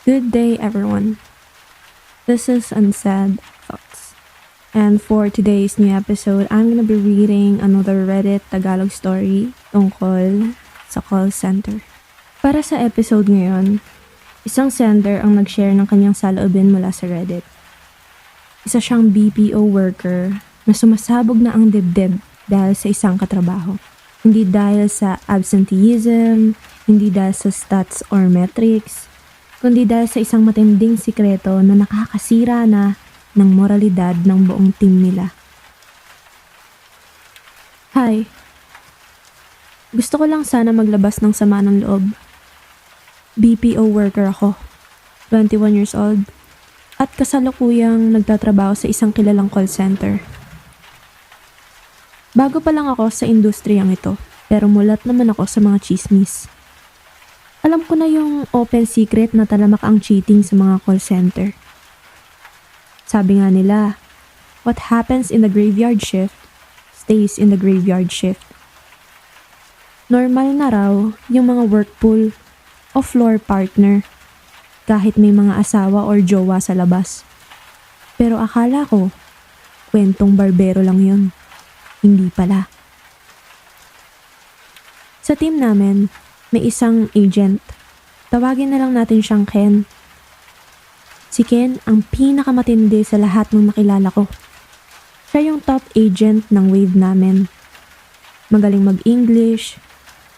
Good day, everyone. This is Unsaid Thoughts. And for today's new episode, I'm gonna be reading another Reddit Tagalog story tungkol sa call center. Para sa episode ngayon, isang sender ang nag-share ng kanyang saloobin mula sa Reddit. Isa siyang BPO worker na sumasabog na ang dibdib dahil sa isang katrabaho. Hindi dahil sa absenteeism, hindi dahil sa stats or metrics, kundi dahil sa isang matinding sikreto na nakakasira na ng moralidad ng buong team nila. Hi. Gusto ko lang sana maglabas ng sama ng loob. BPO worker ako, 21 years old, at kasalukuyang nagtatrabaho sa isang kilalang call center. Bago pa lang ako sa industriyang ito, pero mulat naman ako sa mga chismis. Alam ko na yung open secret na talamak ang cheating sa mga call center. Sabi nga nila, what happens in the graveyard shift stays in the graveyard shift. Normal na raw yung mga work pool o floor partner kahit may mga asawa or jowa sa labas. Pero akala ko, kwentong barbero lang yun. Hindi pala. Sa team namin, may isang agent. Tawagin na lang natin siyang Ken. Si Ken ang pinakamatindi sa lahat ng nakilala ko. Siya yung top agent ng wave namin. Magaling mag-English,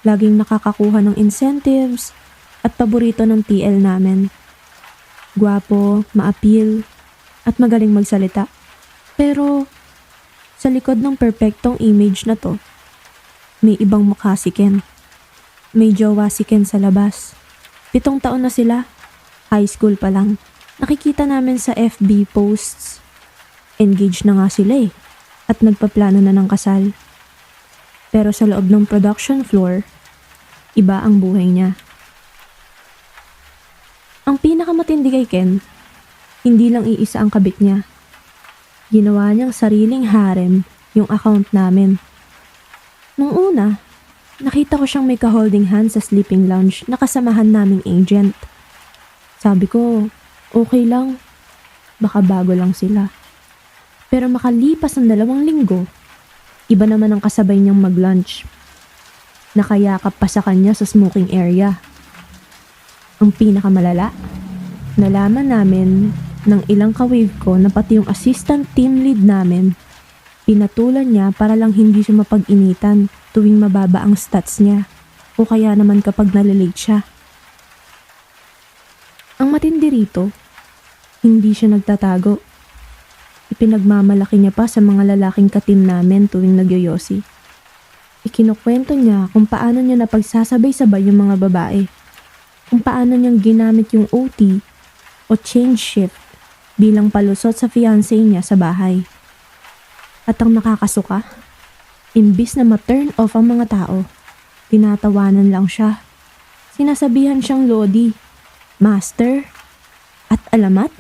laging nakakakuha ng incentives, at paborito ng TL namin. Gwapo, maapil, at magaling magsalita. Pero sa likod ng perpektong image na to, may ibang mukha si Ken. May jowa si Ken sa labas. 7 taon na sila. High school pa lang. Nakikita namin sa FB posts. Engaged na nga sila at nagpaplano na ng kasal. Pero sa loob ng production floor, iba ang buhay niya. Ang pinakamatindi kay Ken, hindi lang iisa ang kabit niya. Ginawa niyang sariling harem yung account namin. Nung una, nakita ko siyang may ka-holding hand sa sleeping lounge na kasamahan naming agent. Sabi ko, okay lang. Baka bago lang sila. Pero makalipas ng 2 linggo, iba naman ang kasabay niyang mag-lunch. Nakayakap pa sa kanya sa smoking area. Ang pinakamalala, nalaman namin ng ilang ka-wave ko na pati yung assistant team lead namin, pinatulan niya para lang hindi siya mapag-initan tuwing mababa ang stats niya o kaya naman kapag nalilate siya. Ang matindi rito, hindi siya nagtatago. Ipinagmamalaki niya pa sa mga lalaking katim namin tuwing nagyoyosi. Ikinukwento niya kung paano niya napagsasabay-sabay yung mga babae, kung paano niyang ginamit yung OT o change shift bilang palusot sa fiancé niya sa bahay. At ang nakakasuka, imbis na ma-turn off ang mga tao, tinatawanan lang siya. Sinasabihan siyang Lodi, Master, at alamat.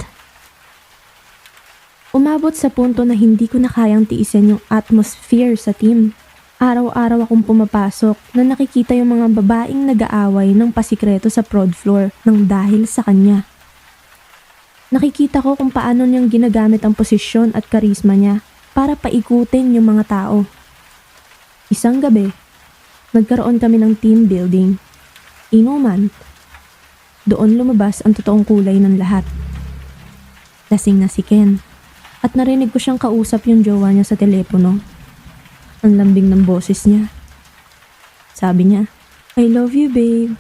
Umabot sa punto na hindi ko na kayang tiisin yung atmosphere sa team. Araw-araw akong pumapasok na nakikita yung mga babaeng nag-aaway ng pasikreto sa prod floor ng dahil sa kanya. Nakikita ko kung paano niyang ginagamit ang posisyon at karisma niya para paikutin yung mga tao. Isang gabi, nagkaroon kami ng team building. Inuman. Doon lumabas ang totoong kulay ng lahat. Lasing na si Ken at narinig ko siyang kausap yung jowa niya sa telepono. Ang lambing ng boses niya. Sabi niya, I love you babe.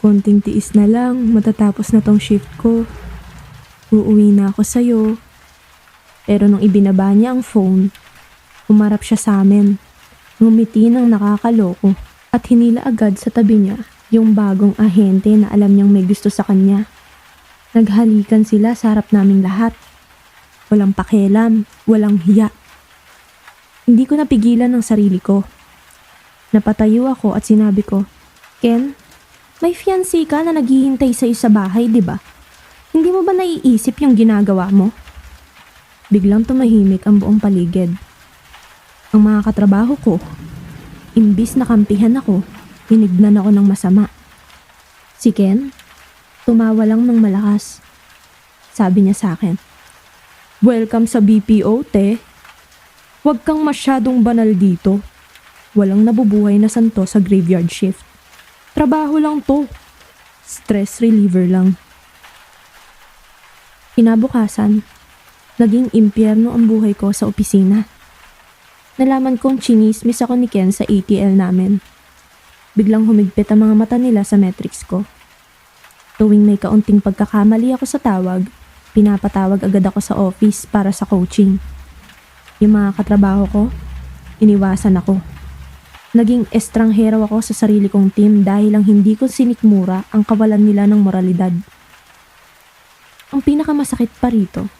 Konting tiis na lang, matatapos na tong shift ko. Uuwi na ako sa'yo. Pero nung ibinaba niya ang phone, humarap siya sa amin. Ngumiti ng nakakaloko at hinila agad sa tabi niya yung bagong ahente na alam niyang may gusto sa kanya. Naghalikan sila sa harap naming lahat. Walang pakialam, walang hiya. Hindi ko napigilan ang sarili ko. Napatayo ako at sinabi ko, Ken, may fiancé ka na naghihintay sa'yo sa bahay, di ba? Hindi mo ba naiisip yung ginagawa mo? Biglang tumahimik ang buong paligid. Ang mga katrabaho ko, imbis na kampihan ako, tinignan ako ng masama. Si Ken, Tumawa lang ng malakas. Sabi niya sa akin, "Welcome sa BPO, te. Huwag kang masyadong banal dito. Walang nabubuhay na santo sa graveyard shift. Trabaho lang to. Stress reliever lang." Kinabukasan, naging impyerno ang buhay ko sa opisina. Nalaman kong chinismis ako ni Ken sa ATL namin. Biglang humigpit ang mga mata nila sa metrics ko. Tuwing may kaunting pagkakamali ako sa tawag, pinapatawag agad ako sa office para sa coaching. Yung mga katrabaho ko, iniwasan ako. Naging estranghero ako sa sarili kong team dahil lang hindi ko sinikmura ang kawalan nila ng moralidad. Ang pinakamasakit pa rito,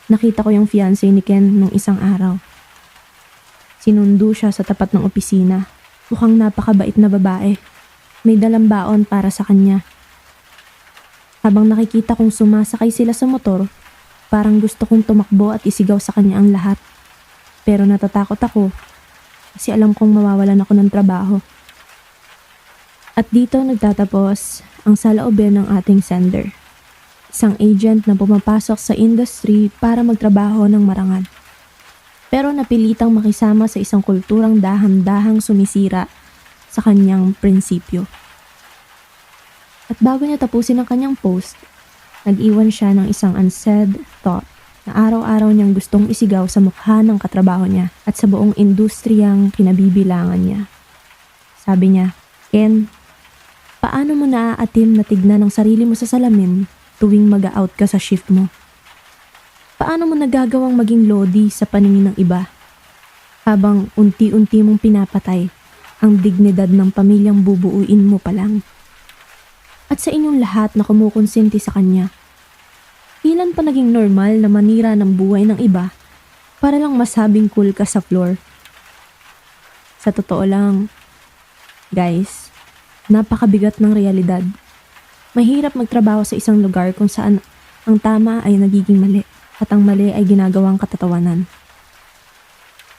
nakita ko yung fiancé ni Ken nung isang araw. Sinundo siya sa tapat ng opisina. Mukhang napakabait na babae. May dalang baon para sa kanya. Habang nakikita kong sumasakay sila sa motor, parang gusto kong tumakbo at isigaw sa kanya ang lahat. Pero natatakot ako kasi alam kong mawawalan ako ng trabaho. At dito nagtatapos ang saloobin ng ating sender. Isang agent na pumapasok sa industry para magtrabaho ng marangal. Pero napilitang makisama sa isang kulturang dahang-dahang sumisira sa kanyang prinsipyo. At bago niya tapusin ang kanyang post, nag-iwan siya ng isang unsaid thought na araw-araw niyang gustong isigaw sa mukha ng katrabaho niya at sa buong industriyang kinabibilangan niya. Sabi niya, "Ken, paano mo naaatim na tignan ang sarili mo sa salamin tuwing mag-out ka sa shift mo? Paano mo nagagawang maging lodi sa paningin ng iba habang unti-unti mong pinapatay ang dignidad ng pamilyang bubuuin mo pa lang? At sa inyong lahat na kumukonsinti sa kanya, ilan pa naging normal na manira ng buhay ng iba para lang masabing cool ka sa floor?" Sa totoo lang, guys, napakabigat ng realidad. Mahirap magtrabaho sa isang lugar kung saan ang tama ay nagiging mali at ang mali ay ginagawang katatawanan.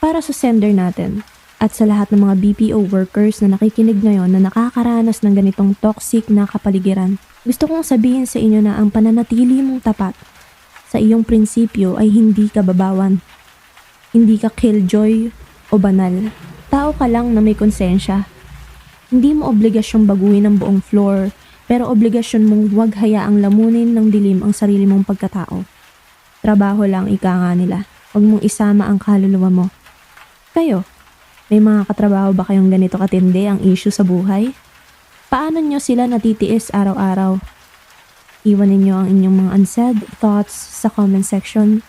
Para sa sender natin at sa lahat ng mga BPO workers na nakikinig ngayon na nakakaranas ng ganitong toxic na kapaligiran, gusto kong sabihin sa inyo na ang pananatili mong tapat sa iyong prinsipyo ay hindi kababawan. Hindi ka killjoy o banal. Tao ka lang na may konsensya. Hindi mo obligasyong baguhin ang buong floor, pero obligasyon mong huwag hayaang lamunin ng dilim ang sarili mong pagkatao. Trabaho lang, ika nga nila. Huwag mong isama ang kaluluwa mo. Kayo, may mga katrabaho ba kayong ganito katindi ang issue sa buhay? Paano nyo sila natitiis araw-araw? Iwan ninyo ang inyong mga unsaid thoughts sa comment section.